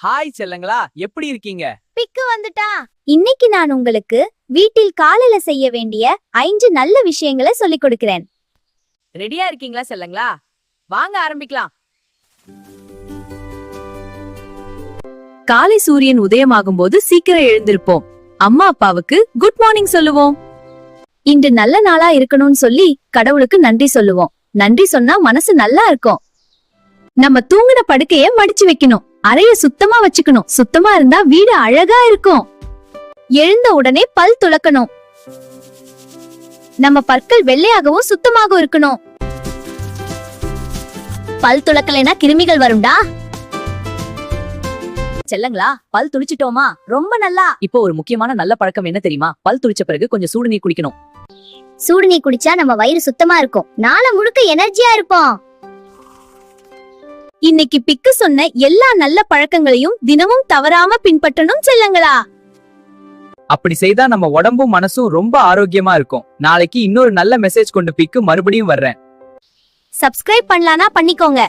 Hi செல்லங்களா, எப்படி இருக்கீங்க? பிக்கு வந்துட்டா. இன்னைக்கு நான் உங்களுக்கு வீட்டில் காலையில செய்ய வேண்டிய 5 நல்ல விஷயங்களை சொல்லிக் கொடுக்கிறேன். ரெடியா இருக்கீங்களா செல்லங்களா? வாங்க ஆரம்பிக்கலாம். காலை சூரியன் உதயமாகும் போது சீக்கிரம் எழுந்திருப்போம். அம்மா அப்பாவுக்கு குட் மார்னிங் சொல்லுவோம். இன்று நல்ல நாளா இருக்கணும்னு சொல்லி கடவுளுக்கு நன்றி சொல்லுவோம். நன்றி சொன்னா மனசு நல்லா இருக்கும். நம்ம தூங்கின படுக்கைய மடிச்சு வைக்கணும். அறைய சுத்தமா வச்சுக்கணும். சுத்தமா இருந்தா வீடு அழகா இருக்கும். எழுந்த உடனே பல் துலக்கணும். நம்ம பற்கள் வெள்ளையாகவும் சுத்தமாகவும் இருக்கணும். பல் துலக்கலைனா கிருமிகள் வரும்டா. செல்லங்களா, பல் துளிச்சிட்டோமா? ரொம்ப நல்லா. இப்போ ஒரு முக்கியமான நல்ல பழக்கம் என்ன தெரியுமா? பல் துளிச்ச பிறகு கொஞ்சம் சுடு நீர் குடிக்கணும். சூடு நீர் குடிச்சா நம்ம வயிறு சுத்தமா இருக்கும். நாளை முழுக்க எனர்ஜியா இருப்போம். இன்னைக்கு பிக்கு சொன்ன எல்லா நல்ல பழக்கங்களையும் தினமும் தவறாம பின்பற்றணும் செல்லங்களா. அப்படி செய்தா நம்ம உடம்பும் மனசும் ரொம்ப ஆரோக்கியமா இருக்கும். நாளைக்கு இன்னொரு நல்ல மெசேஜ் கொண்டு பிக்கு மறுபடியும் வர்றேன். சப்ஸ்கிரைப் பண்ணலானா பண்ணிக்கோங்க.